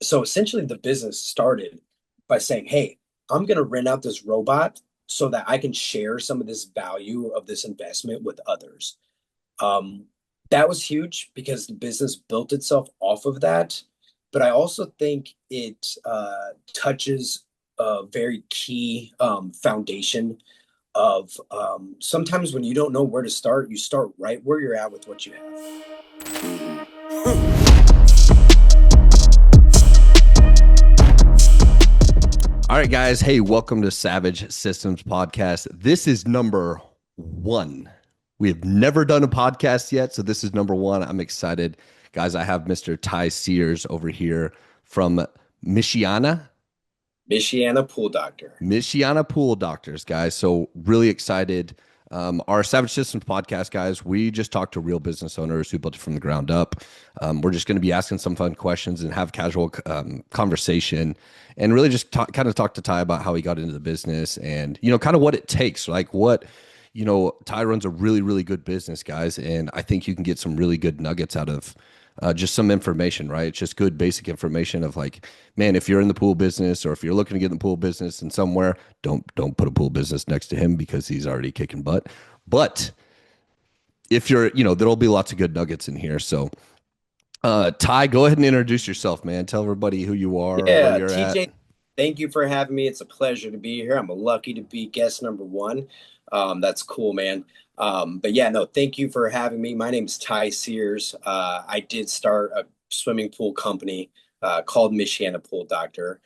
So essentially, the business started by saying, "Hey, I'm going to rent out this robot so that I can share some of this value of this investment with others." Um, that was huge because the business built itself off of that. But I also think it touches a very key foundation of sometimes when you don't know where to start, you start right where you're at with what you have. All right, guys. Hey, welcome to Savage Systems Podcast. This is number one. We have never done a podcast yet, so this is number one. I'm excited. Guys, I have Mr. Ty Sears over here from Michiana, Michiana Pool Doctor. Michiana Pool Doctors, guys. So really excited. Our Savage Systems podcast, guys, we just talk to real business owners who built it from the ground up. We're just going to be asking some fun questions and have casual conversation and really just kind of talk to Ty about how he got into the business and, kind of what it takes, like Ty runs a really, really good business, guys. And I think you can get some really good nuggets out of just some information, right? It's just good basic information of like, man, if you're in the pool business or if you're looking to get in the pool business and somewhere, don't put a pool business next to him because he's already kicking butt. But if you're, there'll be lots of good nuggets in here. So, Ty, go ahead and introduce yourself, man. Tell everybody who you are, where Yeah, you're at. TJ, thank you for having me. It's a pleasure to be here. I'm lucky to be guest number one. That's cool, man. But yeah, no, thank you for having me. My name's Ty Sears. I did start a swimming pool company called Michiana Pool Doctor.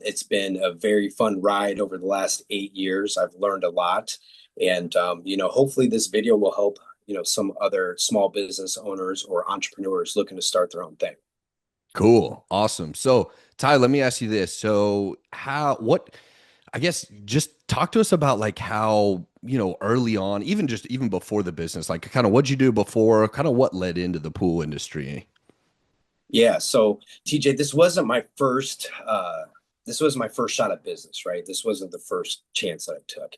It's been a very fun ride over the last 8 years. I've learned a lot, and hopefully this video will help some other small business owners or entrepreneurs looking to start their own thing. Cool. Awesome. So, Ty, let me ask you this. So, I guess just talk to us about like how, early on, even before the business, like kind of what'd you do before, kind of what led into the pool industry? Yeah, so TJ, this was my first shot at business, right? This wasn't the first chance that I took.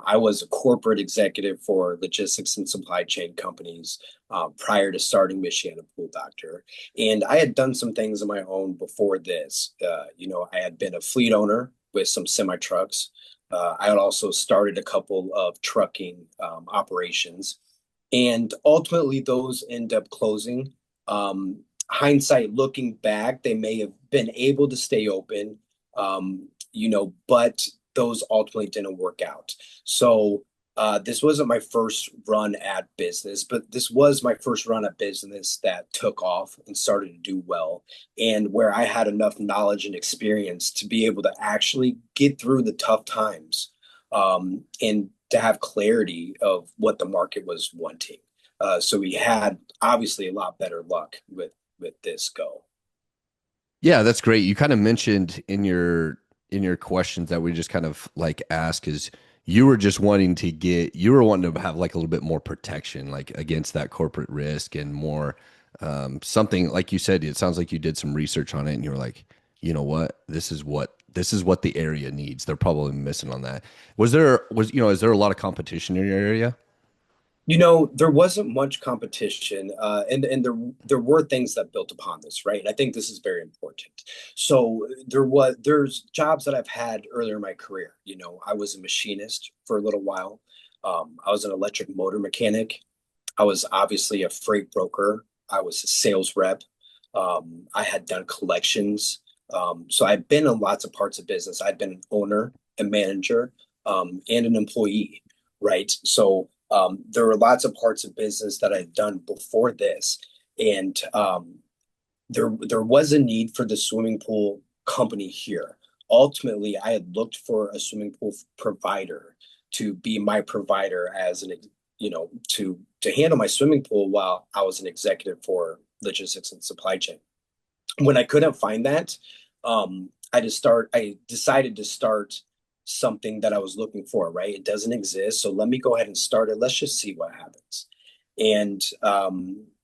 I was a corporate executive for logistics and supply chain companies prior to starting Michiana Pool Doctor, and I had done some things on my own before this. I had been a fleet owner with some semi trucks. I had also started a couple of trucking operations, and ultimately those end up closing. Um, Hindsight looking back, they may have been able to stay open, but those ultimately didn't work out. So this wasn't my first run at business, but this was my first run at business that took off and started to do well, and where I had enough knowledge and experience to be able to actually get through the tough times, and to have clarity of what the market was wanting. So we had obviously a lot better luck with this go. Yeah, that's great. You kind of mentioned in your questions that we just kind of like ask is you were wanting to have like a little bit more protection, like against that corporate risk and more something like you said, it sounds like you did some research on it and you were like, you know what, this is what the area needs. They're probably missing on that. Is there a lot of competition in your area? There wasn't much competition, and there were things that built upon this, right? And I think this is very important. So there's jobs that I've had earlier in my career. I was a machinist for a little while. I was an electric motor mechanic. I was obviously a freight broker. I was a sales rep. I had done collections. So I've been in lots of parts of business. I've been an owner, a manager, and an employee, right? So there were lots of parts of business that I'd done before this, and there was a need for the swimming pool company here. Ultimately, I had looked for a swimming pool provider to be my provider as to handle my swimming pool while I was an executive for logistics and supply chain. When I couldn't find that, I decided to start something that I was looking for, right? It doesn't exist. So let me go ahead and start it. Let's just see what happens. And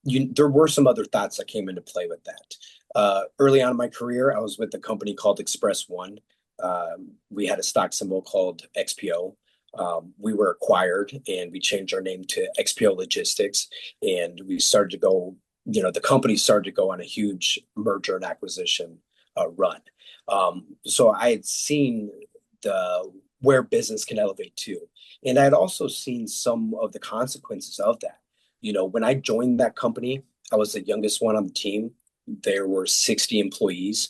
there were some other thoughts that came into play with that. Early on in my career, I was with a company called Express One. We had a stock symbol called XPO. We were acquired and we changed our name to XPO Logistics. And we started to go, the company started to go on a huge merger and acquisition. run. So I had seen the where business can elevate to, and I had also seen some of the consequences of that. When I joined that company, I was the youngest one on the team. There were 60 employees.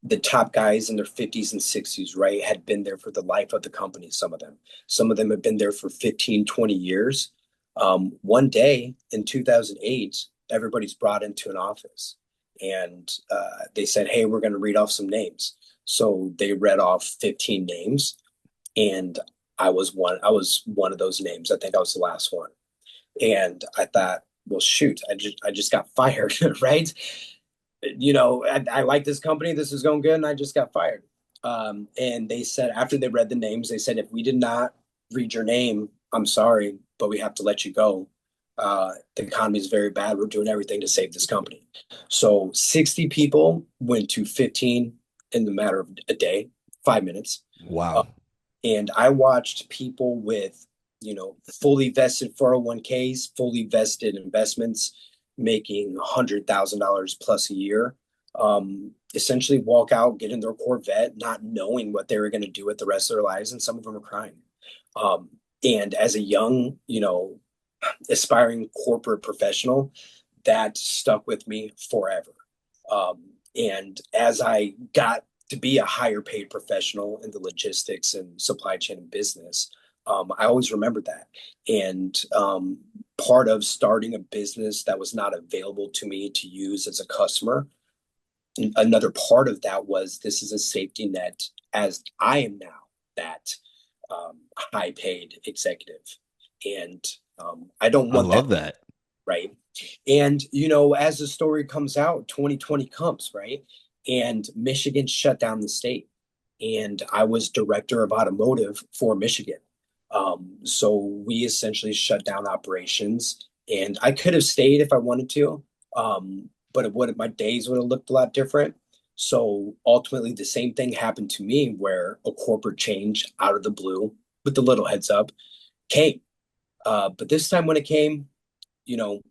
The top guys in their 50s and 60s, right, had been there for the life of the company, some of them have been there for 15, 20 years. One day in 2008, everybody's brought into an office, and they said, hey, we're going to read off some names. So they read off 15 names, and I was one of those names. I think I was the last one. And I thought, well, shoot, I just got fired, right? I like this company. This is going good, and I just got fired. And they said, after they read the names, they said, if we did not read your name, I'm sorry, but we have to let you go. The economy is very bad. We're doing everything to save this company. So 60 people went to 15 in the matter of a day, 5 minutes. Uh, Wow. and I watched people with, fully vested 401ks, fully vested investments, making $100,000 plus a year, essentially walk out, get in their Corvette, not knowing what they were going to do with the rest of their lives. And some of them are crying. And as a young, aspiring corporate professional, that stuck with me forever. And as I got to be a higher paid professional in the logistics and supply chain business, I always remembered that. And part of starting a business that was not available to me to use as a customer, another part of that was this is a safety net as I am now that high paid executive. And I don't I want that, love that. right? And, as the story comes out, 2020 comes, right? And Michigan shut down the state. And I was director of automotive for Michigan. So we essentially shut down operations. And I could have stayed if I wanted to, but my days would have looked a lot different. So ultimately, the same thing happened to me where a corporate change out of the blue, with the little heads up, came. But this time when it came, you know,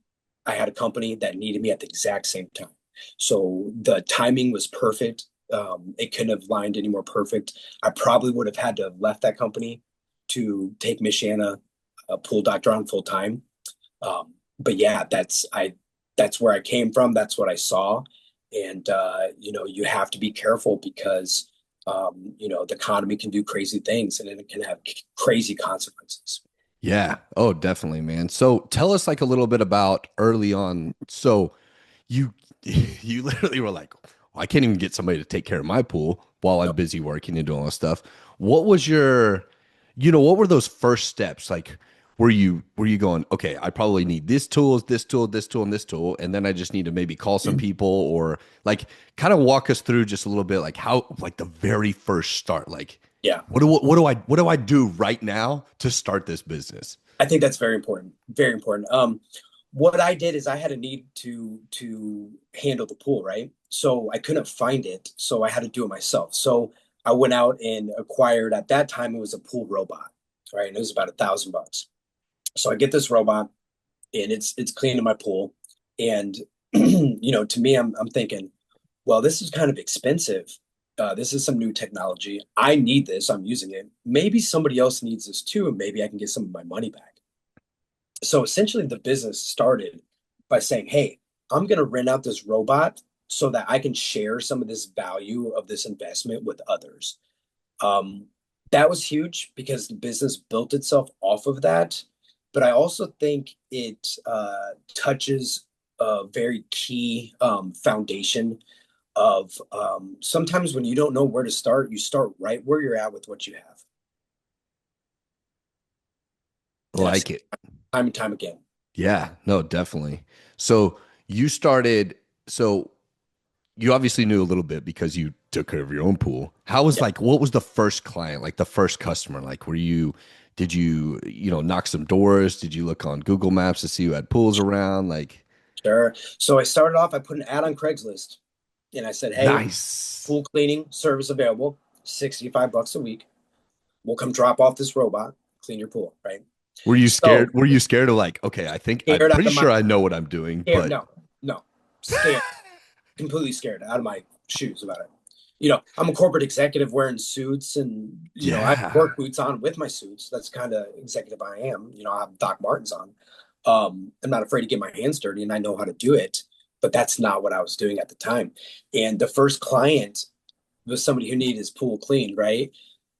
I had a company that needed me at the exact same time. So the timing was perfect. It couldn't have lined any more perfect. I probably would have had to have left that company to take Michiana Pool Doctor on full time. But yeah, that's where I came from. That's what I saw. And you have to be careful because the economy can do crazy things and it can have crazy consequences. Yeah. Oh, definitely, man. So tell us like a little bit about early on. So you you literally were like, well, I can't even get somebody to take care of my pool while I'm No. busy working and doing all this stuff. What was what were those first steps? Like, were you going, okay, I probably need this tool, this tool, this tool, and this tool, and then I just need to maybe call some people or like kind of walk us through just a little bit like how like the very first start, like Yeah. what do I do right now to start this business? I think that's very important. Very important. What I did is I had a need to handle the pool, right? So I couldn't find it, so I had to do it myself. So I went out and acquired at that time it was a pool robot, right? And it was about $1,000. So I get this robot and it's cleaning my pool, and to me, I'm thinking, well, this is kind of expensive. This is some new technology. I need this. I'm using it. Maybe somebody else needs this too, and maybe I can get some of my money back. So essentially the business started by saying, hey, I'm going to rent out this robot so that I can share some of this value of this investment with others. um, that was huge because the business built itself off of that. But I also think it touches a very key foundation of sometimes when you don't know where to start, you start right where you're at with what you have. And I've seen Like it. time and time again. Yeah, no, definitely. So you started, so you obviously knew a little bit because you took care of your own pool. How was Yeah, like, what was the first client, like the first customer? Like, did you, knock some doors? Did you look on Google Maps to see who had pools around? Like, sure. So I started off, I put an ad on Craigslist and I said, hey, nice. pool cleaning service available, $65 a week. We'll come drop off this robot, clean your pool, right? Were you So scared? Were you scared of like, okay, I'm scared out pretty of my sure I know what I'm doing, scared, but no, no, scared. completely scared out of my shoes about it. You know, I'm a corporate executive wearing suits and, you know, I have Yeah. work boots on with my suits. That's kind of executive I am. You know, I have Doc Martens on. I'm not afraid to get my hands dirty and I know how to do it, but that's not what I was doing at the time. And the first client was somebody who needed his pool cleaned, right?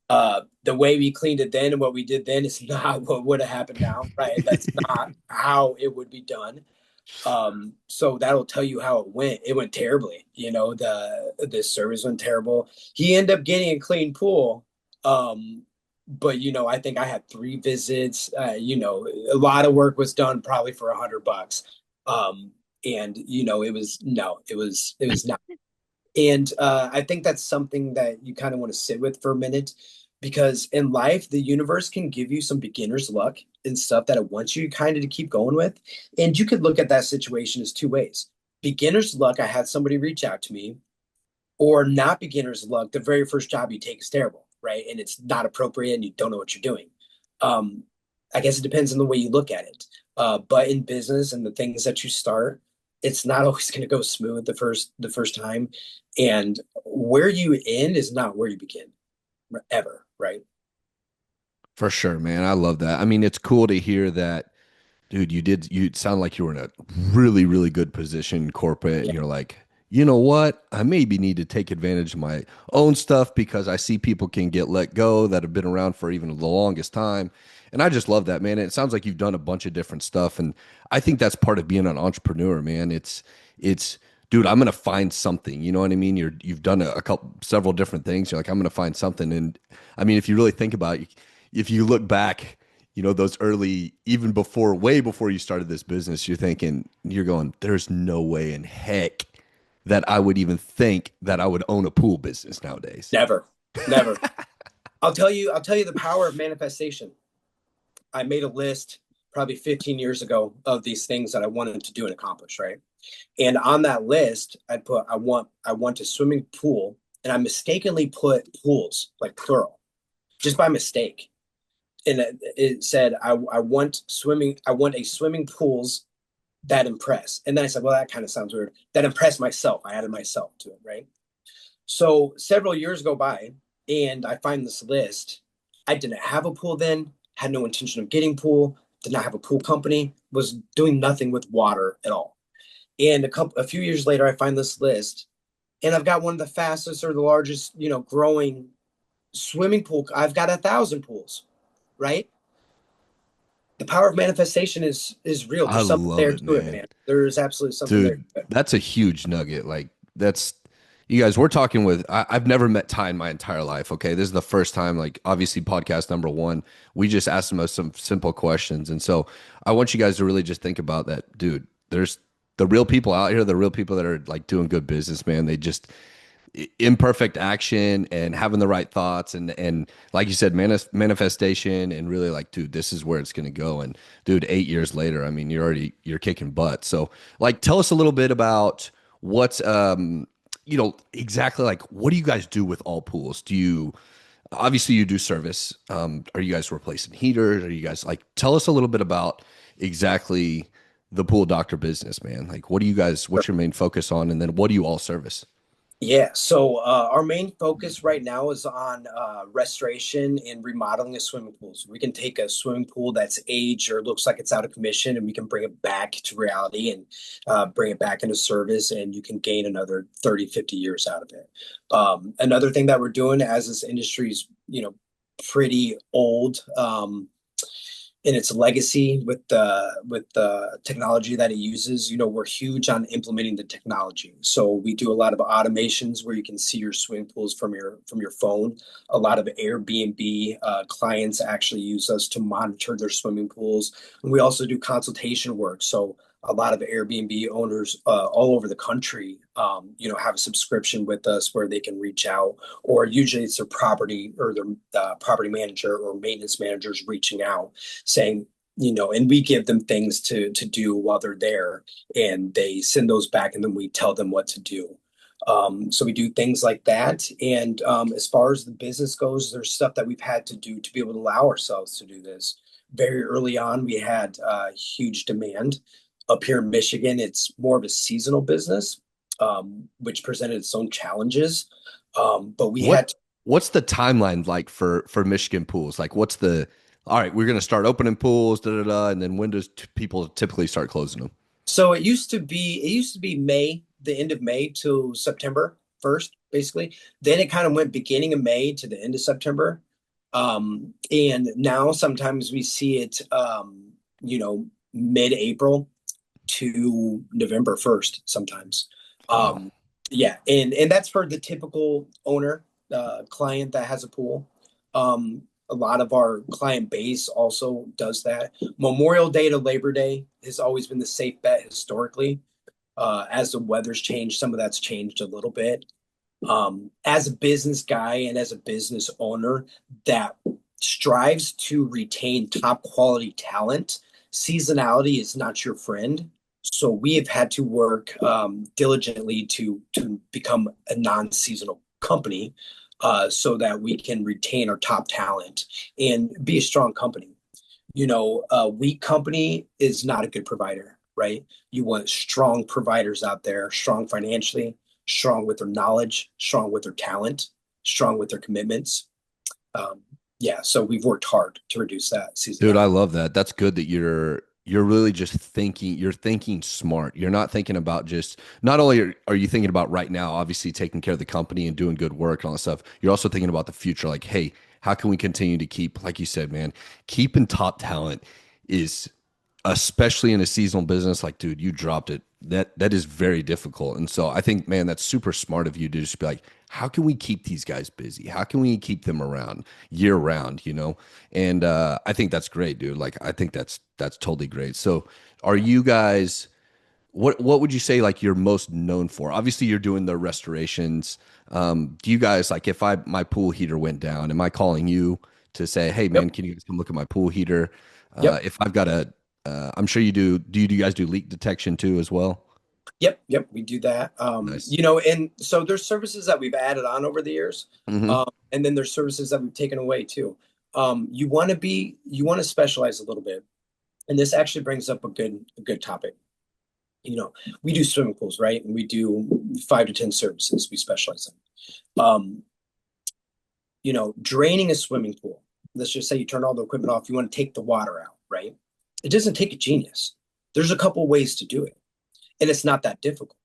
The way we cleaned it then and what we did then is not what would have happened now, right? That's not how it would be done. So that'll tell you how it went. It went terribly. You know, the service went terrible. He ended up getting a clean pool. But you know, I think I had 3 visits. You know, a lot of work was done probably for $100. And you know, it was no, it was not. And I think that's something that you kind of want to sit with for a minute because in life, the universe can give you some beginner's luck and stuff that it wants you kind of to keep going with. And you could look at that situation as 2 ways. Beginner's luck, I had somebody reach out to me, or not beginner's luck, the very first job you take is terrible, right? And it's not appropriate and you don't know what you're doing. Um, I guess it depends on the way you look at it. But in business and the things that you start, it's not always going to go smooth the first time, and where you end is not where you begin, ever, right? For sure, man. I love that. I mean, it's cool to hear that, dude. You sound like you were in a really, really good position in corporate, and Yeah, you're like, you know what? I maybe need to take advantage of my own stuff because I see people can get let go that have been around for even the longest time. And I just love that, man. It sounds like you've done a bunch of different stuff. And I think that's part of being an entrepreneur, man. It's, dude, I'm gonna find something. You know what I mean? You've done several different things. You're like, I'm gonna find something. And I mean, if you really think about it, if you look back, you know, those early, even before, way before you started this business, you're going, there's no way in heck that I would even think that I would own a pool business nowadays. never, never. I'll tell you the power of manifestation. I made a list probably 15 years ago of these things that I wanted to do and accomplish, right? And on that list, I put I want a swimming pool, and I mistakenly put pools like plural, just by mistake. And it said I want a swimming pools that impress. And then I said, well, that kind of sounds weird. That impress myself. I added myself to it, right? So several years go by, and I find this list. I didn't have a pool then, had no intention of getting pool, did not have a pool company, was doing nothing with water at all. And a few years later, I find this list, and I've got one of the fastest or the largest, you know, growing swimming pool. I've got 1,000 pools, right? The power of manifestation is real. I There's something love there it, to it, man. man. There is absolutely something there Dude, to it. that's a huge nugget. Like, that's, you guys, we're talking with, I've never met Ty in my entire life. Okay. This is the first time, like, obviously, podcast number one. We just asked him some simple questions. And so I want you guys to really just think about that, dude. There's the real people out here, the real people that are like doing good business, man. They just, imperfect action and having the right thoughts and like you said, manifestation, and really like, dude, this is where it's going to go. And dude, 8 years later, I mean, you're kicking butt. So like, tell us a little bit about what's you know, exactly, like, what do you guys do with all pools? Do you, obviously you do service, are you guys replacing heaters? Are you guys, like, tell us a little bit about exactly the pool doctor business, man. Like, what's your main focus on, and then what do you all service? Yeah, so our main focus right now is on restoration and remodeling of swimming pools. We can take a swimming pool that's aged or looks like it's out of commission, and we can bring it back to reality and bring it back into service, and you can gain another 30, 50 years out of it. Another thing that we're doing, as this industry's, you know, pretty old, in its legacy with the technology that it uses. You know, we're huge on implementing the technology. So we do a lot of automations where you can see your swimming pools from your phone. A lot of Airbnb clients actually use us to monitor their swimming pools, and we also do consultation work. So a lot of Airbnb owners all over the country, you know, have a subscription with us where they can reach out, or usually it's their property or their property manager or maintenance managers reaching out saying, you know, and we give them things to do while they're there, and they send those back, and then we tell them what to do. So we do things like that. And as far as the business goes, there's stuff that we've had to do to be able to allow ourselves to do this. Very early on, we had huge demand up here in Michigan. It's more of a seasonal business. which presented its own challenges. But we What had to, what's the timeline like for Michigan pools? Like, what's the all right? We're going to start opening pools, da da da, and then when does people typically start closing them? so it used to be May, the end of May to September 1st, basically. Then it kind of went beginning of May to the end of September. And now sometimes we see it mid-April to November 1st sometimes. Wow. Um, yeah, and that's for the typical owner, client that has a pool. A lot of our client base also does that. Memorial Day to Labor Day has always been the safe bet historically. As the weather's changed, some of that's changed a little bit. As a business guy and as a business owner that strives to retain top quality talent, seasonality is not your friend. So we have had to work diligently to become a non-seasonal company, so that we can retain our top talent and be a strong company. A weak company is not a good provider, right? You want strong providers out there, strong financially, strong with their knowledge, strong with their talent, strong with their commitments. Um, yeah, so we've worked hard to reduce that Dude, I seasonality. love that. That's good that you're really just thinking, you're thinking smart. You're not thinking about just not only are you thinking about right now, obviously taking care of the company and doing good work and all that stuff, you're also thinking about the future. Like, hey, how can we continue to keep, like you said, man, keeping top talent is especially in a seasonal business, like, dude, you dropped it. That is very difficult. And so I think, man, that's super smart of you to just be like, how can we keep these guys busy? How can we keep them around year round, you know? And I think that's great, dude. Like, I think that's totally great. So are you guys what would you say like you're most known for? Obviously, you're doing the restorations. Do you guys like if I my pool heater went down, am I calling you to say, hey man, Yep, can you guys come look at my pool heater? yep, If I've got a I'm sure you do. Do you guys do leak detection too as well? yep. We do that. Nice. And so there's services that we've added on over the years, Hmm. and then there's services that we've taken away too. You want to specialize a little bit, and this actually brings up a good topic. We do swimming pools, right? And we do 5 to 10 services we specialize in. Draining a swimming pool. Let's just say you turn all the equipment off, you want to take the water out, right? It doesn't take a genius. There's a couple ways to do it, and it's not that difficult.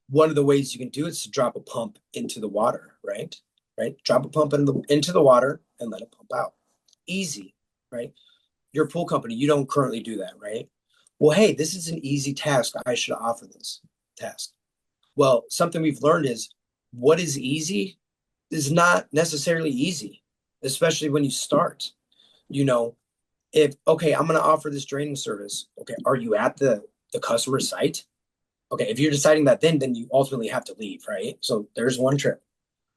One of the ways you can do it is to drop a pump into the water, right? Right? Drop a pump into the water and let it pump out. Easy, right? Your pool company, you don't currently do that, right? Well, hey, this is an easy task. I should offer this task. Well, something we've learned is what is easy is not necessarily easy, especially when you start. You know, if okay, I'm going to offer this draining service. Okay, are you at the customer site? Okay, if you're deciding that, then you ultimately have to leave, right? So there's one trip.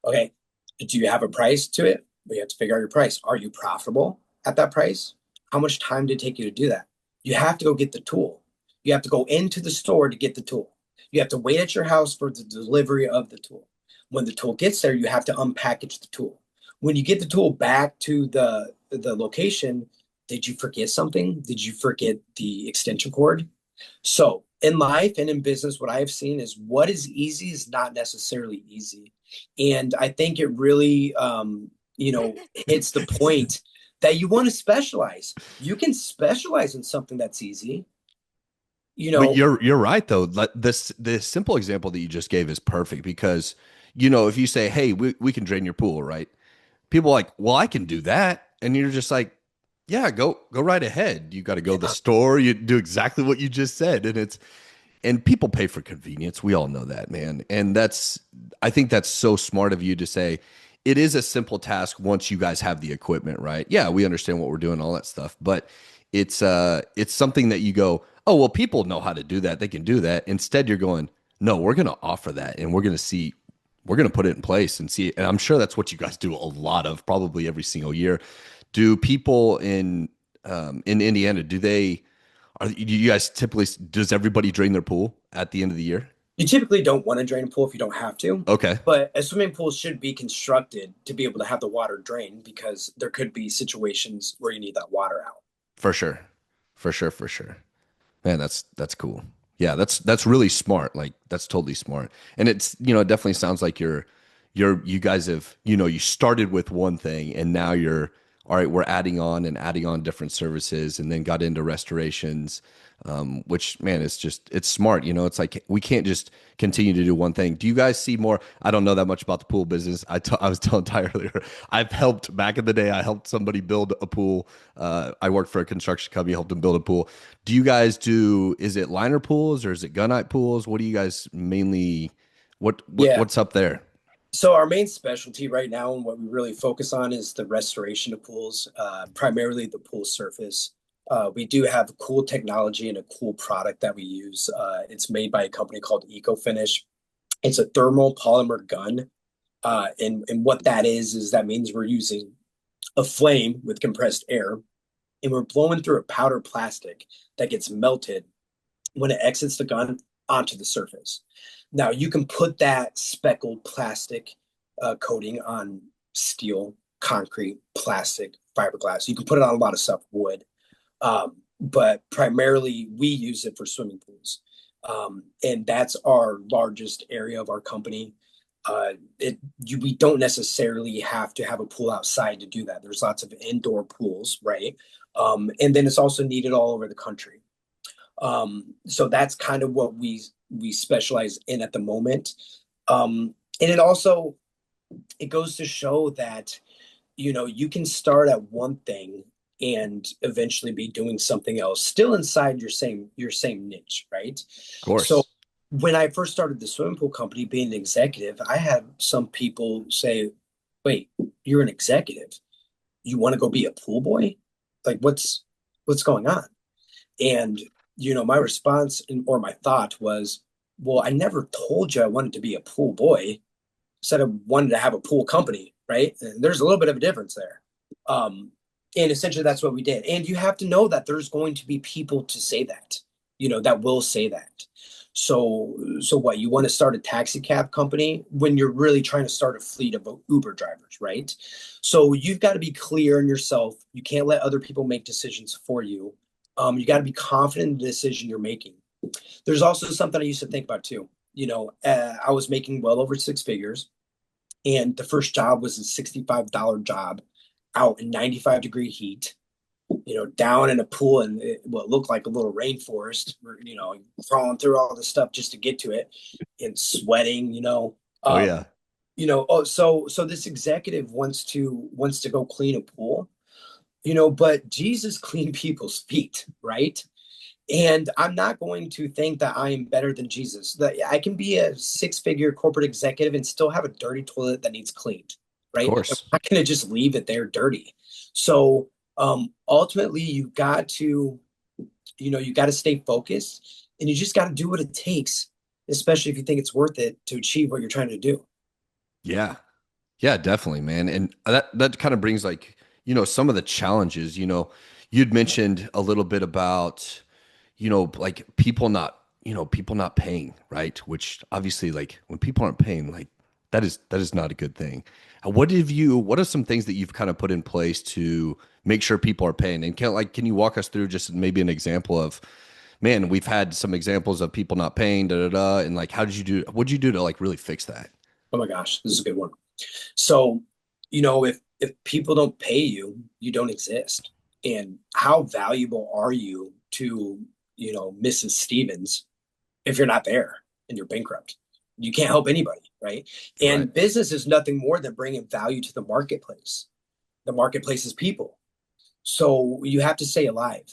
Okay, do you have a price to it? We have to figure out your price. Are you profitable at that price? How much time did it take you to do that? You have to go get the tool. You have to go into the store to get the tool. You have to wait at your house for the delivery of the tool. When the tool gets there, you have to unpackage the tool. When you get the tool back to the location, did you forget something? Did you forget the extension cord? So in life and in business, what I've seen is what is easy is not necessarily easy. And I think it really, hits the point that you want to specialize. You can specialize in something that's easy. You But know, you're right though. This simple example that you just gave is perfect because if you say, hey, we can drain your pool, right? People are like, well, I can do that. And you're just like, yeah, go right ahead. You got to go to the yeah, store. You do exactly what you just said. And people pay for convenience. We all know that, man. And I think that's so smart of you to say it is a simple task once you guys have the equipment, right? Yeah, we understand what we're doing, all that stuff. But it's something that you go, oh, well, people know how to do that. They can do that. Instead, you're going, no, we're going to offer that and we're going to put it in place and see. And I'm sure that's what you guys do a lot of, probably every single year. Do people in Indiana, do you guys typically, does everybody drain their pool at the end of the year? you typically don't want to drain a pool if you don't have to. Okay. But a swimming pool should be constructed to be able to have the water drain because there could be situations where you need that water out. For sure. For sure. For sure. Man, that's cool. Yeah, that's really smart. Like that's totally smart. And it's, it definitely sounds like you guys have, you started with one thing and now you're all right, we're adding on different services and then got into restorations. Which man, it's smart. It's like we can't just continue to do one thing. Do you guys see more? I don't know that much about the pool business. I was telling Ty earlier, I've helped back in the day, I helped somebody build a pool. I worked for a construction company, helped them build a pool. Do you guys do, is it liner pools or is it gunite pools? What do you guys mainly, Yeah. what's up there? So our main specialty right now and what we really focus on is the restoration of pools, primarily the pool surface. We do have cool technology and a cool product that we use. It's made by a company called EcoFinish. It's a thermal polymer gun. And what that is that means we're using a flame with compressed air and we're blowing through a powder plastic that gets melted when it exits the gun onto the surface. Now you can put that speckled plastic coating on steel, concrete, plastic, fiberglass. You can put it on a lot of stuff, wood, but primarily we use it for swimming pools, and that's our largest area of our company. We don't necessarily have to have a pool outside to do that. There's lots of indoor pools, right? And then it's also needed all over the country. So that's kind of what we specialize in at the moment. And it goes to show that you can start at one thing and eventually be doing something else, still inside your same niche, right? Of So course. when I first started the swimming pool company, being an executive, I had some people say, "Wait, you're an executive? You want to go be a pool boy? Like, what's going on?" And my response or my thought was, well, I never told you I wanted to be a pool boy. I said I wanted to have a pool company, right? And there's a little bit of a difference there. Um, and essentially that's what we did. And you have to know that there's going to be people to say that, that will say that. So what, you want to start a taxi cab company when you're really trying to start a fleet of Uber drivers, right? So you've got to be clear in yourself. You can't let other people make decisions for you. You got to be confident in the decision you're making. There's also something I used to think about too. I was making well over six figures, and the first job was a $65 job out in 95-degree heat, down in a pool and what looked like a little rainforest, crawling through all this stuff just to get to it and sweating. Oh Um, yeah. so this executive wants to go clean a pool, but Jesus cleaned people's feet, right? And I'm not going to think that I am better than Jesus. That I can be a six-figure corporate executive and still have a dirty toilet that needs cleaned, Of right? I'm course. not going to just leave it there dirty. So ultimately, you got to stay focused, and you just got to do what it takes, especially if you think it's worth it to achieve what you're trying to do. Yeah. Yeah, definitely, man. And that kind of brings like, some of the challenges, you'd mentioned a little bit about, like people not paying, right? Which obviously like when people aren't paying, like that is not a good thing. What are some things that you've kind of put in place to make sure people are paying? And can you walk us through just maybe an example of, man, we've had some examples of people not paying, da da da, and like what'd you do to like really fix that? Oh my gosh, this is a good one. So, if people don't pay you, you don't exist. And how valuable are you to, Mrs. Stevens if you're not there and you're bankrupt? You can't help anybody, right? Right. And business is nothing more than bringing value to the marketplace. The marketplace is people. So you have to stay alive.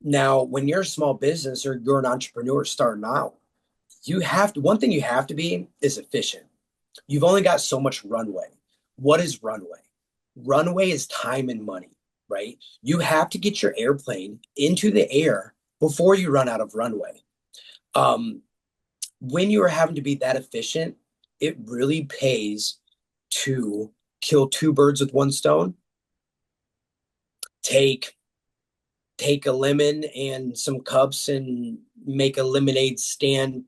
Now, when you're a small business or you're an entrepreneur starting out, one thing you have to be is efficient. You've only got so much runway. What is runway? Runway is time and money, right? You have to get your airplane into the air before you run out of runway. Um, when you are having to be that efficient, it really pays to kill two birds with one stone. Take take a lemon and some cups and make a lemonade stand,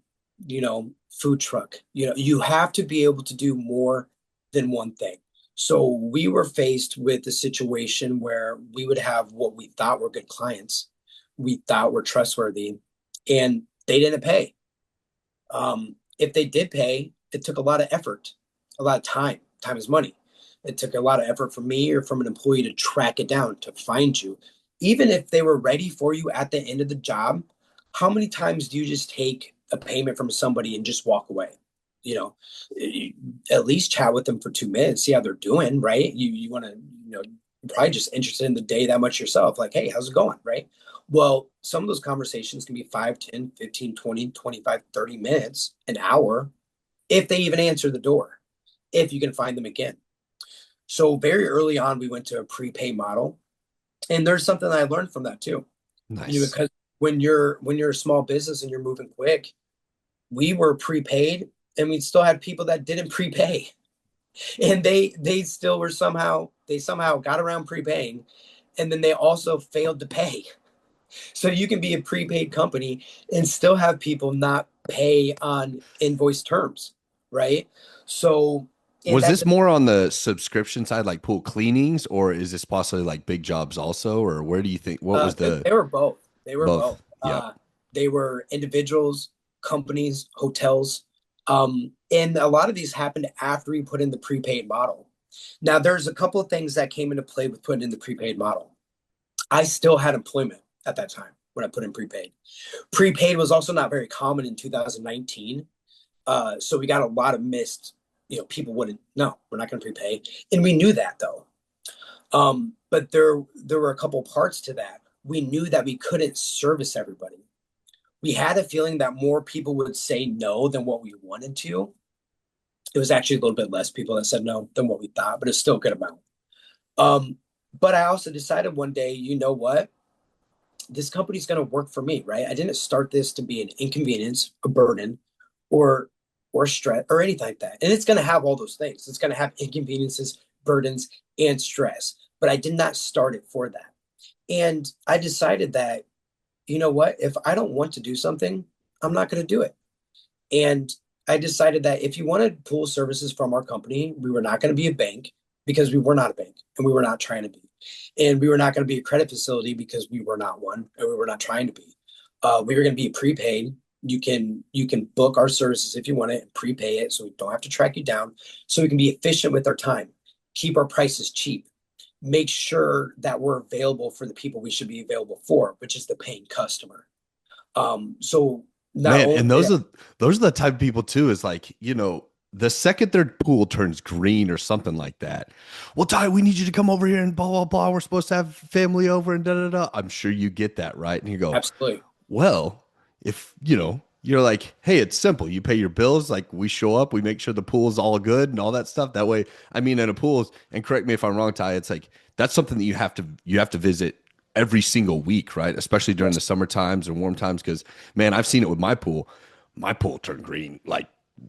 food truck. You have to be able to do more than one thing. So we were faced with a situation where we would have what we thought were good clients, we thought were trustworthy, and They didn't pay. If they did pay, it took a lot of effort, a lot of time. Time is money. It took a lot of effort from me or from an employee to track it down, to find you. Even if they were ready for you at the end of the job, how many times do you just take a payment from somebody and just walk away? You know, you at least chat with them for 2 minutes, see how they're doing, right? You want to, you're probably just interested in the day that much yourself. Like, hey, how's it going, right? Well, some of those conversations can be 5, 10, 15, 20, 25, 30 minutes, an hour, if they even answer the door, if you can find them again. So very early on, we went to a prepay model. And there's something that I learned from that too. Nice. Because when you're a small business and you're moving quick, we were prepaid and we still had people that didn't prepay. And they still were somehow got around prepaying. And then they also failed to pay. So you can be a prepaid company and still have people not pay on invoice terms, right? So Was that's this more on the subscription side, like pool cleanings, or is this possibly like big jobs also, or where do you think what was the they were both. They were both. both? Yep. They were individuals, companies, hotels, and a lot of these happened after we put in the prepaid model. Now, there's a couple of things that came into play with putting in the prepaid model. I still had employment at that time when I put in prepaid. Prepaid was also not very common in 2019. So we got a lot of missed, people wouldn't, no, we're not going to prepay. And we knew that though. But there were a couple parts to that. We knew that we couldn't service everybody. We had a feeling that more people would say no than what we wanted to. It was actually a little bit less people that said no than what we thought, but it's still a good amount. Um, but I also decided one day, you know what? This company's going to work for me, right? I didn't start this to be an inconvenience, a burden, or stress or anything like that. And it's going to have all those things. It's going to have inconveniences, burdens, and stress. But I did not start it for that. And I decided that, you know what? If I don't want to do something, I'm not going to do it. And I decided that if you wanted pool services from our company, we were not going to be a bank because we were not a bank and we were not trying to be. And we were not going to be a credit facility because we were not one and we were not trying to be. We were going to be prepaid. You can book our services if you want it and prepay it so we don't have to track you down. So we can be efficient with our time, keep our prices cheap, make sure that we're available for the people we should be available for, which is the paying customer. So not Man, only and those are the type of people too, is like, the second their pool turns green or something like that. Well, Ty, we need you to come over here and blah, blah, blah. We're supposed to have family over and da da da. I'm sure you get that, right? And you go, absolutely. well, if you're like, hey, it's simple. You pay your bills, like we show up, we make sure the pool is all good and all that stuff. That way, I mean, in a pool, and correct me if I'm wrong, Ty, it's like that's something that you have to visit every single week, right? Especially during Yes. the summer times and warm times. Because man, I've seen it with my pool. My pool turned green. Like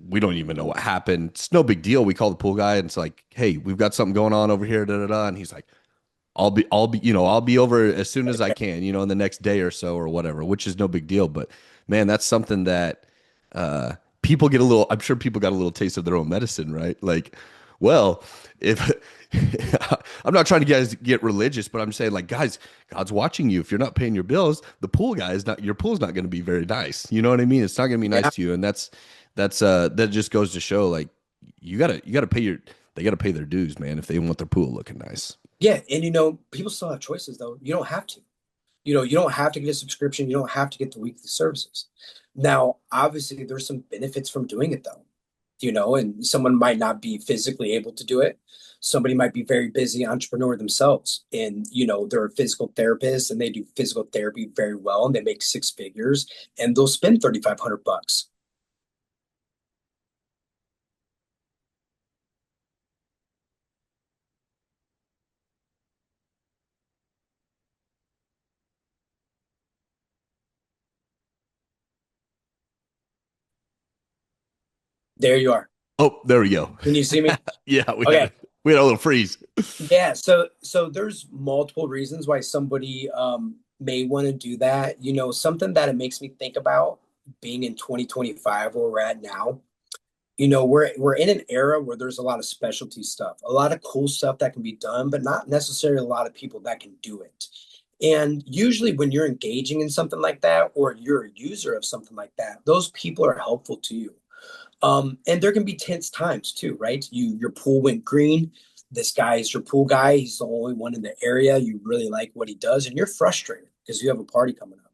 we don't even know what happened. It's no big deal. We call the pool guy and it's like, hey, we've got something going on over here, da da da. And he's like, I'll be over as soon as I can, in the next day or so or whatever, which is no big deal. But man, that's something that people get a little, I'm sure people got a little taste of their own medicine, right? Like, well, if I'm not trying to guys get religious, but I'm saying like, guys, God's watching you. If you're not paying your bills, the pool guy is not, your pool's not going to be very nice. You know what I mean? It's not going to be nice Yeah. to you. And that just goes to show like, you gotta pay they gotta pay their dues, man, if they want their pool looking nice. Yeah. And people still have choices though. You don't have to. You don't have to get a subscription. You don't have to get the weekly services. Now, obviously, there's some benefits from doing it though, and someone might not be physically able to do it. Somebody might be very busy entrepreneur themselves and, they're a physical therapist and they do physical therapy very well and they make 6 figures and they'll spend 3,500 bucks. There you are. Oh, there we go. Can you see me? Yeah, we had Okay. a we had a little freeze. Yeah, so there's multiple reasons why somebody may want to do that. Something that it makes me think about being in 2025 where we're at now. We're in an era where there's a lot of specialty stuff, a lot of cool stuff that can be done, but not necessarily a lot of people that can do it. And usually when you're engaging in something like that, or you're a user of something like that, those people are helpful to you. And there can be tense times too, right? Your pool went green. This guy is your pool guy. He's the only one in the area. You really like what he does, and you're frustrated because you have a party coming up.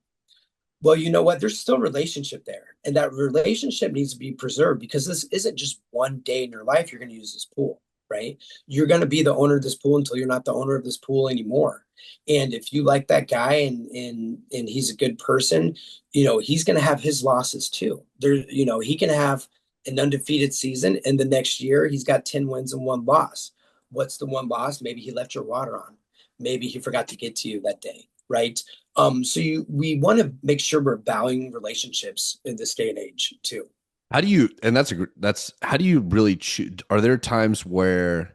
Well, you know what? There's still a relationship there, and that relationship needs to be preserved because this isn't just one day in your life you're going to use this pool, right? You're going to be the owner of this pool until you're not the owner of this pool anymore. And if you like that guy and he's a good person, he's going to have his losses too. He can have an undefeated season, and the next year he's got 10 wins and one loss. What's the one loss? Maybe he left your water on. Maybe he forgot to get to you that day, right? We want to make sure we're valuing relationships in this day and age too. How do you, and that's, how do you really choose? Are there times where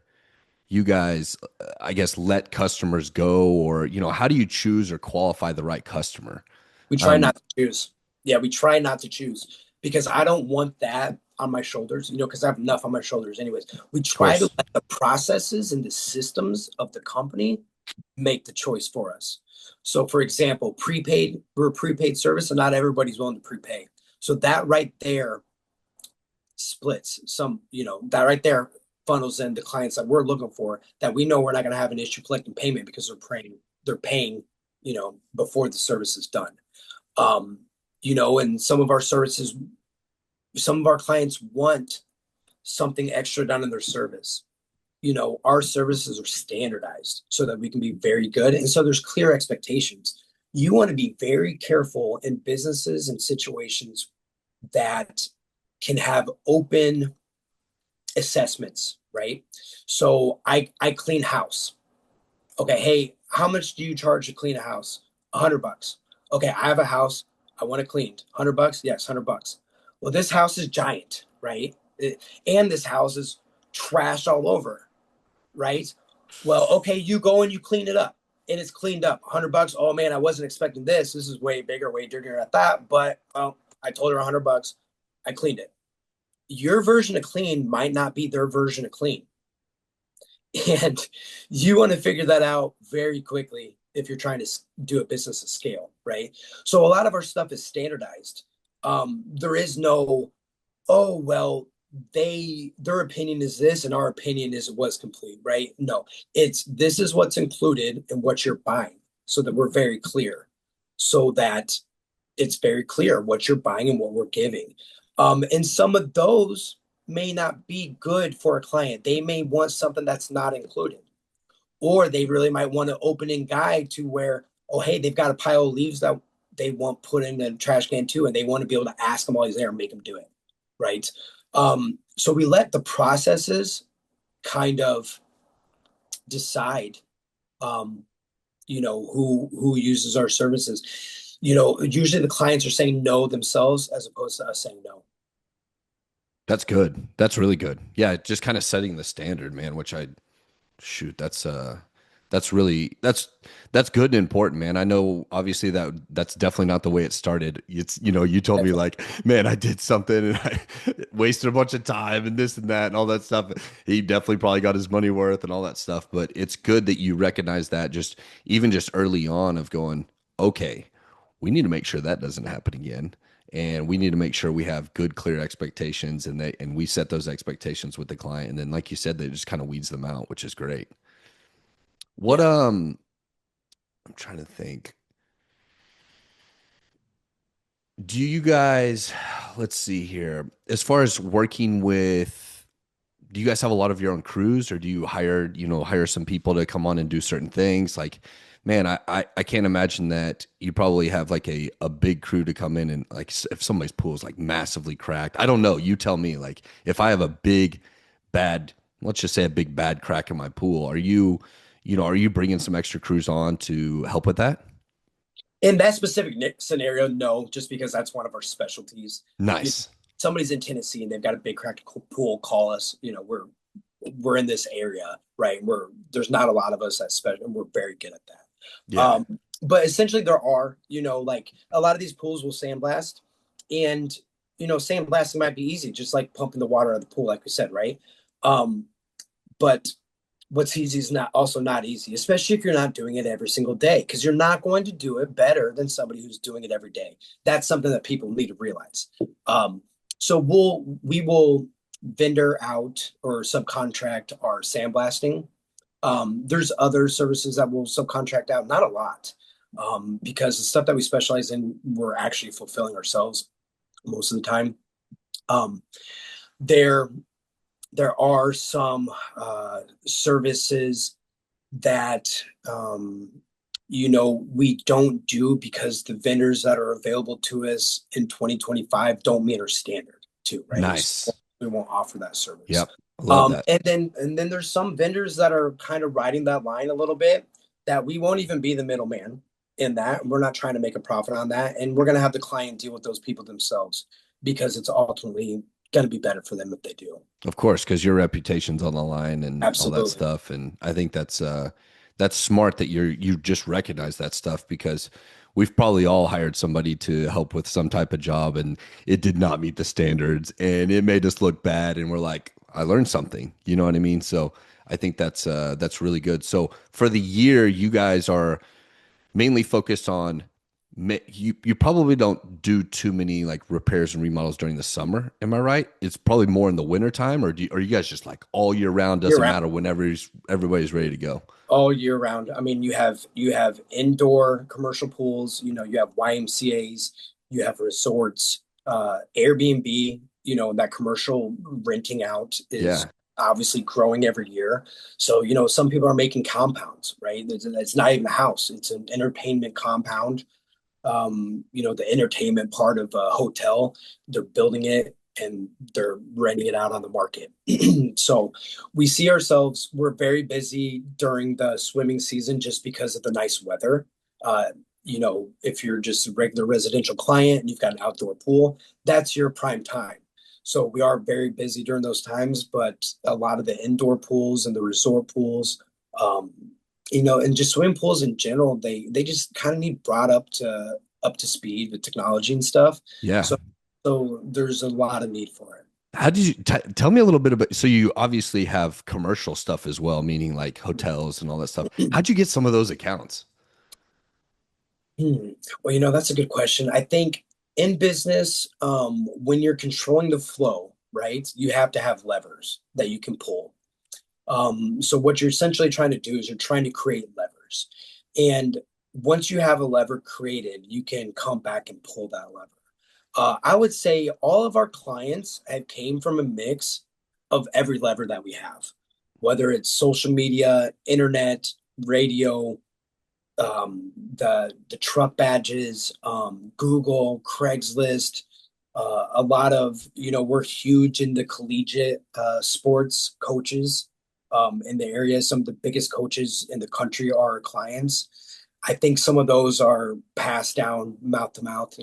you guys, I guess, let customers go, or, how do you choose or qualify the right customer? We try Um, not to choose. Yeah, we try not to choose because I don't want that on my shoulders, because I have enough on my shoulders anyways. We of try to course. let the processes and the systems of the company make the choice for us. So for example, prepaid, we're a prepaid service and not everybody's willing to prepay. So that right there splits that right there funnels in the clients that we're looking for that we know we're not going to have an issue collecting payment because they're paying before the service is done. um and some of our clients want something extra done in their service. Our services are standardized so that we can be very good, and so there's clear expectations. You want to be very careful in businesses and situations that can have open assessments, right? So I clean house. Okay, hey, how much do you charge to clean a house? $100. Okay, I have a house. I want it cleaned. $100? Yes, $100. Well, this house is giant, right? And this house is trash all over, right? Well, okay, you go and you clean it up, and it's cleaned up. $100. Oh man, I wasn't expecting this. This is way bigger, way dirtier than I thought. But well, I told her $100. I cleaned it. Your version of clean might not be their version of clean. And you want to figure that out very quickly if you're trying to do a business at scale, right? So a lot of our stuff is standardized. There is no, oh, well, their opinion is this and our opinion is it was complete, right? No, it's this is what's included in what you're buying so that we're very clear, so that it's very clear what you're buying and what we're giving. And some of those may not be good for a client. They may want something that's not included, or they really might want an opening guide to where, oh, hey, they've got a pile of leaves that they want put in the trash can too, and they want to be able to ask them while he's there and make them do it, right? So we let the processes kind of decide, um, who uses our services. Usually the clients are saying no themselves as opposed to us saying no. That's good. That's really good. Yeah, just kind of setting the standard, man, which I shoot, that's really that's good and important, man. I know obviously that's definitely not the way it started. It's, you told me like, man, I did something and I wasted a bunch of time and this and that and all that stuff. He definitely probably got his money worth and all that stuff, but it's good that you recognize that just even just early on of going, okay, we need to make sure that doesn't happen again. And we need to make sure we have good, clear expectations, and we set those expectations with the client. And then, like you said, that just kind of weeds them out, which is great. What Yeah. I'm trying to think. Do you guys, let's see here, as far as working with, do you guys have a lot of your own crews, or do you hire some people to come on and do certain things? Like, man, I can't imagine that you probably have like a big crew to come in and like if somebody's pool is like massively cracked. I don't know. You tell me, like if I have a big bad, let's just say a big bad crack in my pool, are you bringing some extra crews on to help with that? In that specific scenario, no, just because that's one of our specialties. You Nice. Somebody's in Tennessee and they've got a big cracked pool, call us. We're in this area, right? There's not a lot of us that special, and we're very good at that. Yeah. But essentially, there are, like a lot of these pools will sandblast, and sandblasting might be easy, just like pumping the water out of the pool, like we said, right? Um, but what's easy is not also not easy, especially if you're not doing it every single day, because you're not going to do it better than somebody who's doing it every day. That's something that people need to realize. Um, so we will vendor out or subcontract our sandblasting. There's other services that will subcontract out, not a lot, because the stuff that we specialize in, we're actually fulfilling ourselves most of the time. Um, there there are some services that we don't do because the vendors that are available to us in 2025 don't meet our standard too, right? So Nice. we won't offer that service. Yep. Love that. And then there's some vendors that are kind of riding that line a little bit that we won't even be the middleman in that. We're not trying to make a profit on that, and we're going to have the client deal with those people themselves because it's ultimately going to be better for them if they do. Of course, because your reputation's on the line and all that Absolutely. stuff. And I think that's smart that you just recognize that stuff because we've probably all hired somebody to help with some type of job and it did not meet the standards and it made us look bad. And we're like, I learned something. You know what I mean? So I think that's really good. So for the year, you guys are mainly focused on you probably don't do too many like repairs and remodels during the summer. Am I right? It's probably more in the winter time, or are you guys just like all year round? Year Doesn't round. matter whenever everybody's ready to go. All year round. I mean, you have indoor commercial pools, you have YMCA's, you have resorts, Airbnb, that commercial renting out is Yeah, obviously growing every year. So, some people are making compounds, right? It's not even a house, it's an entertainment compound. The entertainment part of a hotel, they're building it and they're renting it out on the market. So we see ourselves, we're very busy during the swimming season just because of the nice weather. If you're just a regular residential client and you've got an outdoor pool, that's your prime time. So we are very busy during those times, but a lot of the indoor pools and the resort pools, um, and just swimming pools in general, they just kind of need brought up to speed with technology and stuff. yeah. So there's a lot of need for it. How did you tell me a little bit about? So you obviously have commercial stuff as well, meaning like hotels and all that stuff. How'd you get some of those accounts? Hmm. Well, that's a good question. I think in business, when you're controlling the flow, right, you have to have levers that you can pull. So what you're essentially trying to do is you're trying to create levers. And once you have a lever created, you can come back and pull that lever. I would say all of our clients have came from a mix of every lever that we have, whether it's social media, internet, radio, the truck badges, Google, Craigslist, a lot of, we're huge in the collegiate sports coaches in the area. Some of the biggest coaches in the country are our clients. I think some of those are passed down mouth to mouth,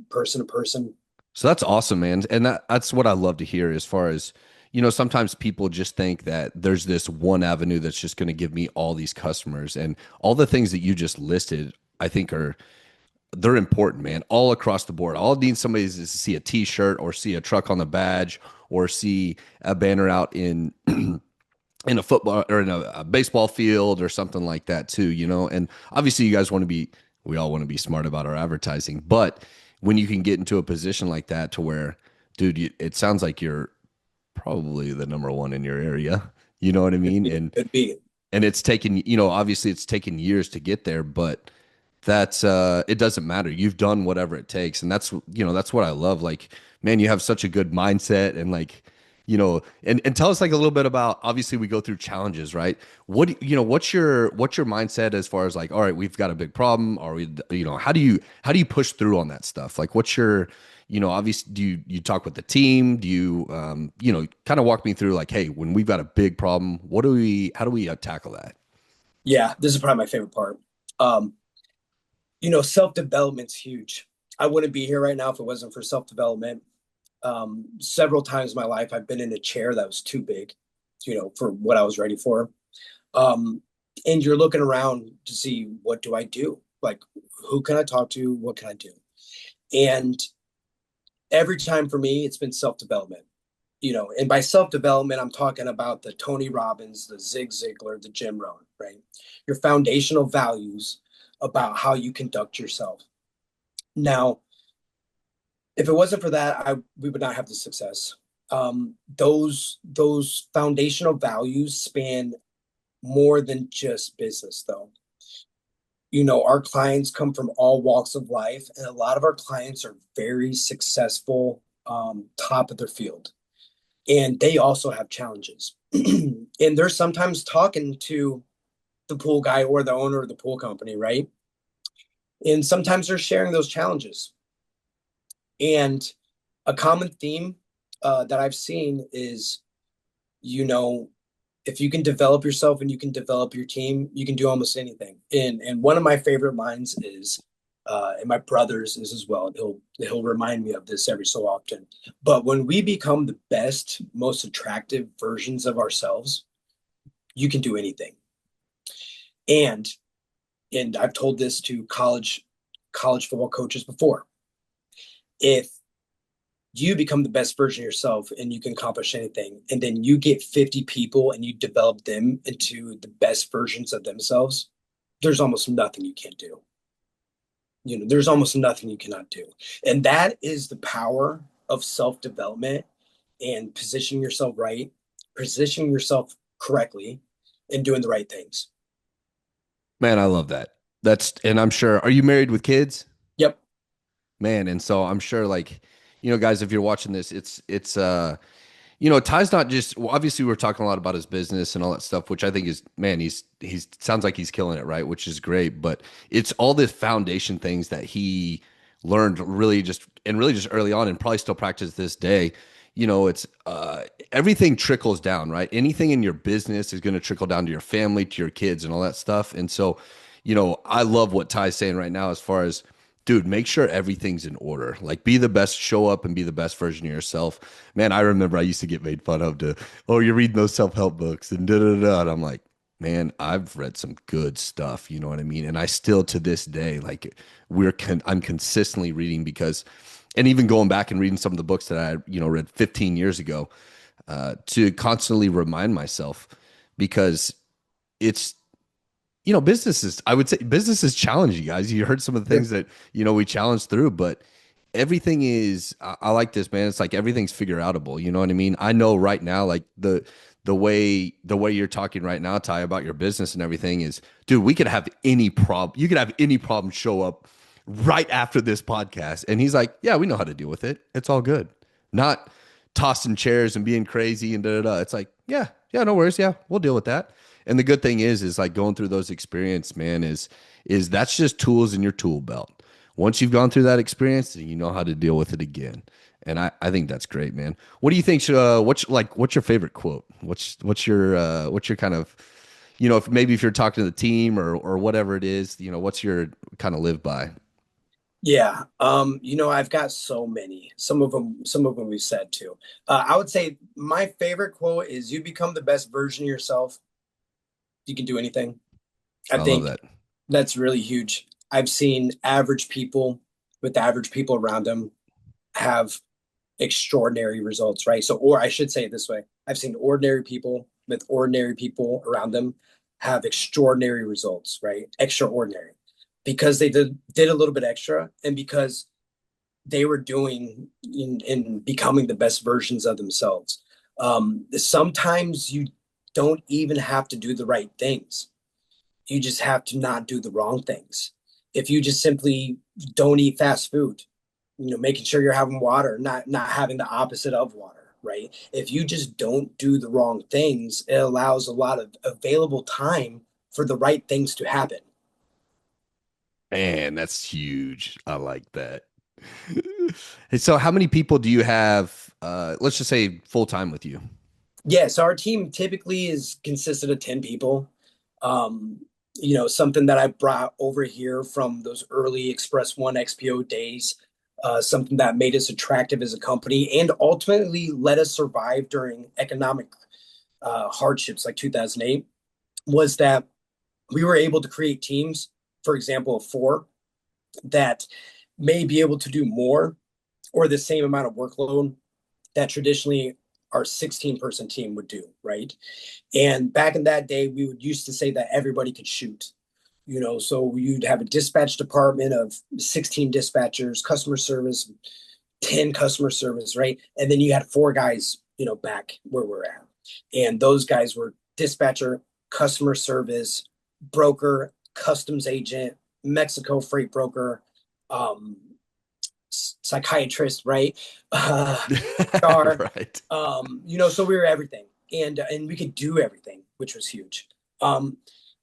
person to person. So that's awesome, man. And that's what I love to hear as far as, sometimes people just think that there's this one avenue that's just going to give me all these customers and all the things that you just listed, I think they're important, man, all across the board. All I need somebody is to see a t-shirt or see a truck on the badge or see a banner out in in a football or in a baseball field or something like that too, and obviously you guys want to be we all want to be smart about our advertising, but when you can get into a position like that to where, dude, it sounds like you're probably the number one in your area, you know what I Could mean? be, could be. And it's taken, obviously it's taken years to get there, but that's it doesn't matter. You've done whatever it takes. And that's what I love. Like, man, you have such a good mindset and like, and tell us like a little bit about, obviously we go through challenges, right? What's your mindset as far as like, all right, we've got a big problem, or how do you push through on that stuff? Like what's your, obviously do you talk with the team? Do you kind of walk me through like, hey, when we've got a big problem, how do we tackle that? Yeah, this is probably my favorite part. Um, self-development's huge. I wouldn't be here right now if it wasn't for self-development. Several times in my life, I've been in a chair that was too big, for what I was ready for. Um, and you're looking around to see, what do I do? Like, who can I talk to? What can I do? And every time for me, it's been self-development. And by self-development, I'm talking about the Tony Robbins, the Zig Ziglar, the Jim Rohn, right? Your foundational values about how you conduct yourself. Now, if it wasn't for that, we would not have the success. Those foundational values span more than just business, though. Our clients come from all walks of life, and a lot of our clients are very successful, top of their field, and they also have challenges. And they're sometimes talking to the pool guy or the owner of the pool company, right? And sometimes they're sharing those challenges. And a common theme that I've seen is, you know, if you can develop yourself and you can develop your team, you can do almost anything. And one of my favorite lines is, and my brother's is as well. He'll remind me of this every so often. But when we become the best, most attractive versions of ourselves, you can do anything. And and I've told this to college football coaches before. If you become the best version of yourself and you can accomplish anything, and then you get 50 people and you develop them into the best versions of themselves, there's almost nothing you can't do. There's almost nothing you cannot do. And that is the power of self-development and positioning yourself right, positioning yourself correctly, and doing the right things. Man, I love that. And I'm sure, are you married with kids? Yep. Man, and so I'm sure like, guys, if you're watching this, it's Ty's not just, well, obviously we're talking a lot about his business and all that stuff, which I think is, man, he's sounds like he's killing it, right? Which is great, but it's all the foundation things that he learned really just early on and probably still practice this day. It's everything trickles down, right? Anything in your business is going to trickle down to your family, to your kids and all that stuff. And so, I love what Ty's saying right now as far as, dude, make sure everything's in order. Like, be the best, show up and be the best version of yourself. Man, I remember I used to get made fun of oh, you're reading those self-help books and da da da. And I'm like, man, I've read some good stuff. You know what I mean? And I still to this day, like, I'm consistently reading because, and even going back and reading some of the books that I, read 15 years ago, to constantly remind myself because it's, I would say business is challenging, guys. You heard some of the things that, we challenged through, but everything is, I like this, man. It's like everything's figure outable. You know what I mean? I know right now, like the way you're talking right now, Ty, about your business and everything is, dude, we could have any problem. You could have any problem show up right after this podcast. And he's like, yeah, we know how to deal with it. It's all good. Not tossing chairs and being crazy and da da da. It's like, yeah, yeah, no worries. Yeah, we'll deal with that. And the good thing is like going through those experience, man, is that's just tools in your tool belt. Once you've gone through that experience, you know how to deal with it again. And I think that's great, man. What do you think? What's your favorite quote? What's your kind of, if you're talking to the team or whatever it is, what's your kind of live by? Yeah. I've got so many. Some of them we said too. I would say my favorite quote is, you become the best version of yourself, you can do anything. I I love think that. that's really huge. I've seen average people with average people around them have extraordinary results, right? So, or I should say it this way, I've seen ordinary people with ordinary people around them have extraordinary results, right? Extraordinary, because they did a little bit extra, and because they were doing in becoming the best versions of themselves. Sometimes you don't even have to do the right things. You just have to not do the wrong things. If you just simply don't eat fast food, making sure you're having water, not having the opposite of water, right? If you just don't do the wrong things, it allows a lot of available time for the right things to happen. Man, that's huge. I like that. And so how many people do you have, let's just say full time with you? Yeah, so our team typically is consisted of 10 people. Um, something that I brought over here from those early Express One XPO days, something that made us attractive as a company and ultimately let us survive during economic hardships like 2008, was that we were able to create teams, for example, of four, that may be able to do more or the same amount of workload that traditionally our 16-person team would do, right? And back in that day, we would used to say that everybody could shoot. So you'd have a dispatch department of 16 dispatchers, customer service, 10 customer service, right? And then you had four guys, back where we're at. And those guys were dispatcher, customer service, broker, customs agent, Mexico freight broker, um, psychiatrist, right? Uh, Star, Right. so we were everything, and we could do everything, which was huge. Um,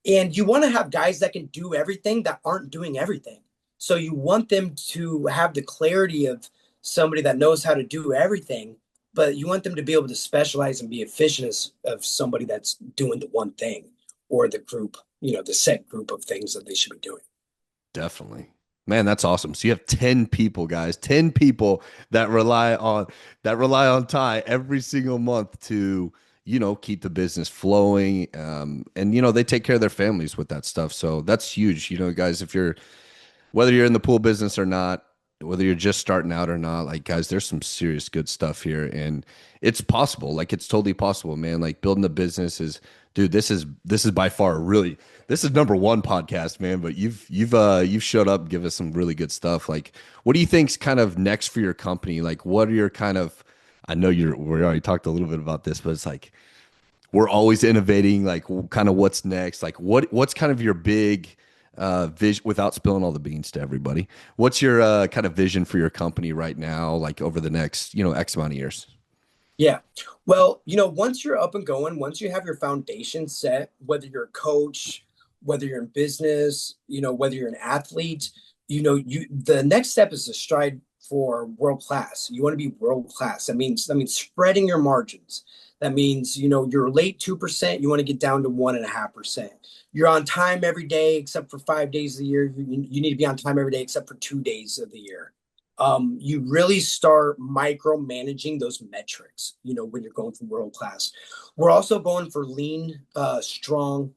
and you want to have guys that can do everything that aren't doing everything. So you want them to have the clarity of somebody that knows how to do everything, but you want them to be able to specialize and be efficient as of somebody that's doing the one thing or the group, the set group of things that they should be doing. Definitely. Man, that's awesome. So you have 10 people, guys, 10 people that rely on Ty every single month to, keep the business flowing. And they take care of their families with that stuff. So that's huge. Guys, whether you're in the pool business or not, whether you're just starting out or not, like guys, there's some serious good stuff here and it's possible. Like it's totally possible, man. Like building a business dude, this is by far this is number one podcast, man, but you've showed up, give us some really good stuff. Like what do you think's kind of next for your company? Like what are your kind of I know we already talked a little bit about this, but it's like we're always innovating, like kind of what's next, like what's kind of your big vision without spilling all the beans to everybody. What's your kind of vision for your company right now, like over the next, X amount of years? Yeah. Well, once you're up and going, once you have your foundation set, whether you're a coach, whether you're in business, whether you're an athlete, the next step is to strive for world class. You want to be world class. That means spreading your margins. That means, you're late 2%, you want to get down to 1.5%. You're on time every day except for 5 days of the year. You need to be on time every day except for 2 days of the year. You really start micromanaging those metrics, when you're going for world class. We're also going for lean, strong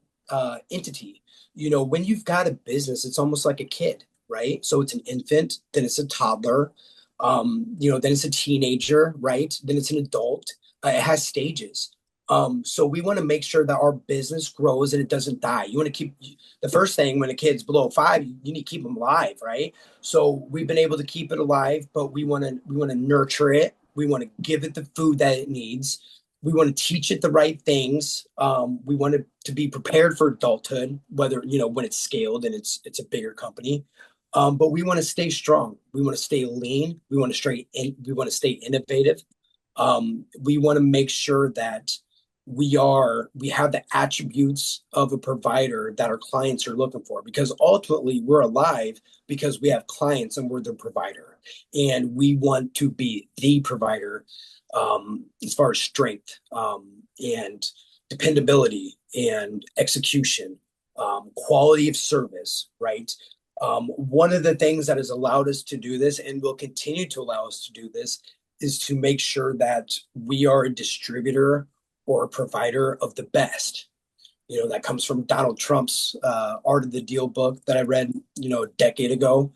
entity. When you've got a business, it's almost like a kid, right? So it's an infant, then it's a toddler, then it's a teenager, right? Then it's an adult. It has stages. So we want to make sure that our business grows and it doesn't die. You want to keep the first thing when a kid's below 5, you need to keep them alive, right? So we've been able to keep it alive, but we want to nurture it. We want to give it the food that it needs. We want to teach it the right things. We want it to be prepared for adulthood, whether when it's scaled and it's a bigger company. But we want to stay strong. We want to stay lean. We want to stay innovative. We want to make sure that we have the attributes of a provider that our clients are looking for, because ultimately we're alive because we have clients and we're the provider, and we want to be the provider, as far as strength, and dependability and execution, quality of service, right? One of the things that has allowed us to do this and will continue to allow us to do this is to make sure that we are a distributor or a provider of the best. That comes from Donald Trump's Art of the Deal book that I read, a decade ago.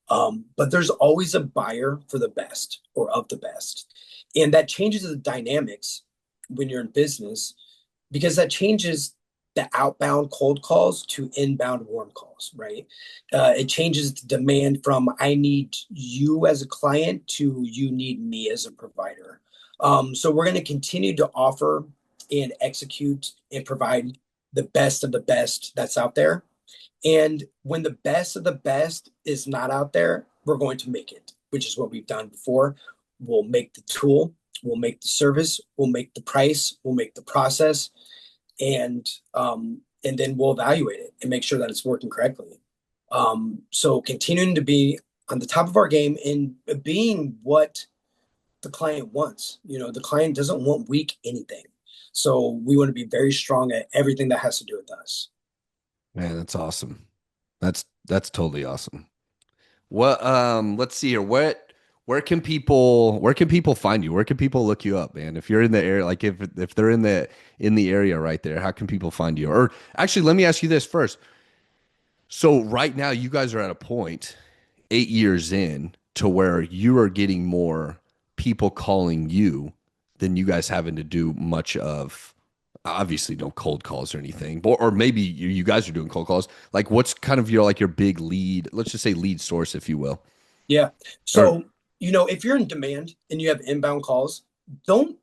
But there's always a buyer for the best or of the best. And that changes the dynamics when you're in business, because that changes the outbound cold calls to inbound warm calls, right? It changes the demand from I need you as a client to you need me as a provider. So we're going to continue to offer and execute and provide the best of the best that's out there. And when the best of the best is not out there, we're going to make it, which is what we've done before. We'll make the tool, we'll make the service, we'll make the price, we'll make the process, and then we'll evaluate it and make sure that it's working correctly. So continuing to be on the top of our game and being what the client wants. The client doesn't want weak anything. So we want to be very strong at everything that has to do with us. Man, that's awesome. That's totally awesome. What let's see here. Where can people find you? Where can people look you up, man? If you're in the area, like if they're in the area right there, how can people find you? Or actually, let me ask you this first. So right now you guys are at a point 8 years in to where you are getting more people calling you than you guys having to do much of, obviously no cold calls or anything, or maybe you guys are doing cold calls. Like what's kind of your, like your big lead, let's just say lead source, if you will. Yeah. Or So, if you're in demand and you have inbound calls, don't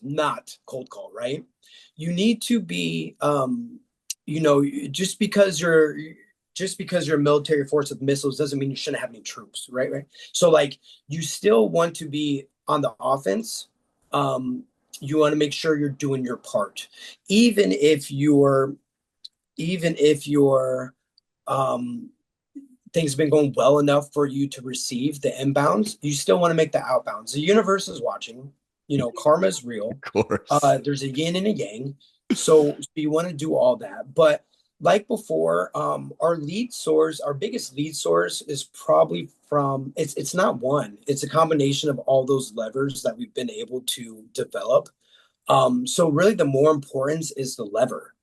not cold call, right? You need to be you know, just because you're a military force with missiles doesn't mean you shouldn't have any troops, right? Right. So like you still want to be on the offense. Um, you want to make sure you're doing your part. Even if you're even if you're um things have been going well enough for you to receive the inbounds, you still want to make the outbounds. The universe is watching. Karma is real. of course. There's a yin and a yang. So you want to do all that. But like before, our biggest lead source is probably from it's not one, it's a combination of all those levers that we've been able to develop. So really the more importance is the lever.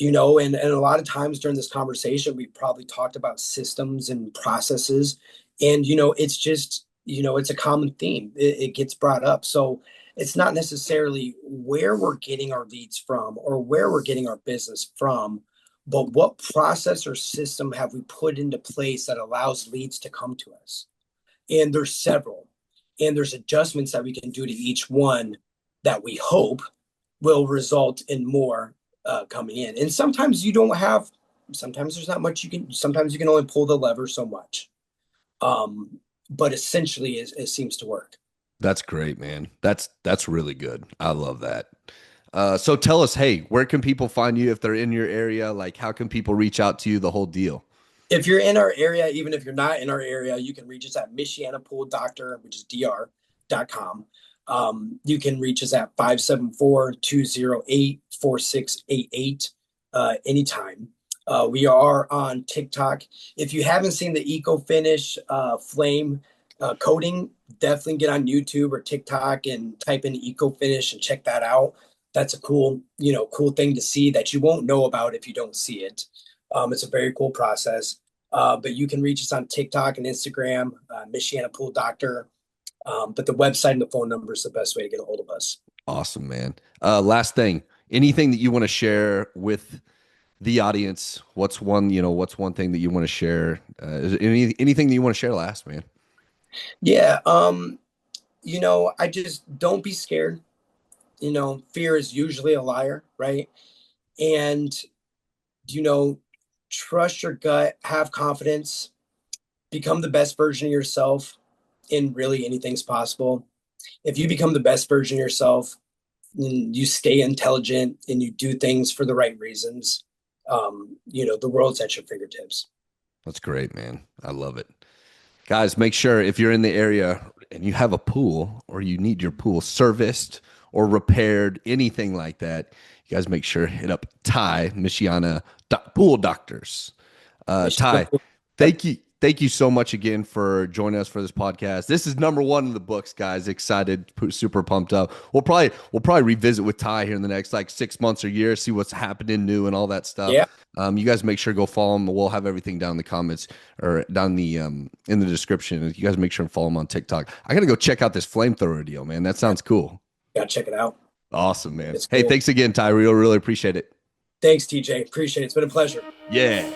And a lot of times during this conversation, we probably talked about systems and processes. And, it's just, it's a common theme. It gets brought up. So it's not necessarily where we're getting our leads from or where we're getting our business from, but what process or system have we put into place that allows leads to come to us? And there's several. And there's adjustments that we can do to each one that we hope will result in more coming in. And sometimes there's not much sometimes you can only pull the lever so much. But essentially it seems to work. That's great, man. That's really good. I love that. So tell us, hey, where can people find you if they're in your area? Like, how can people reach out to you? The whole deal. If you're in our area, even if you're not in our area, you can reach us at Michiana Pool Doctor, which is dr.com. You can reach us at 574-208-4688 anytime. We are on TikTok. If you haven't seen the EcoFinish flame coating, definitely get on YouTube or TikTok and type in EcoFinish and check that out. That's a cool thing to see that you won't know about if you don't see it. It's a very cool process. But you can reach us on TikTok and Instagram, Michian Pool Doctor. But the website and the phone number is the best way to get a hold of us. Awesome, man. Last thing, anything that you want to share with the audience? What's one thing that you want to share? Is there anything that you want to share last, man? Yeah. I just don't be scared. Fear is usually a liar, right? And, you know, trust your gut, have confidence, become the best version of yourself, and really anything's possible. If you become the best version of yourself, and you stay intelligent and you do things for the right reasons, the world's at your fingertips. That's great, man. I love it. Guys, make sure if you're in the area and you have a pool or you need your pool serviced or repaired, anything like that, you guys make sure hit up Ty Michiana Pool Doctors. Ty, thank you. Thank you so much again for joining us for this podcast. This is #1 in the books, guys. Excited, super pumped up. We'll probably revisit with Ty here in the next like 6 months or year, see what's happening new and all that stuff. Yeah. You guys make sure to go follow him. We'll have everything down in the comments or down the in the description. You guys make sure and follow him on TikTok. I gotta go check out this flamethrower deal, man. That sounds cool. Gotta check it out. Awesome, man. It's Hey, cool. thanks again, Ty. Really appreciate it. Thanks, TJ. Appreciate it. It's been a pleasure. Yeah.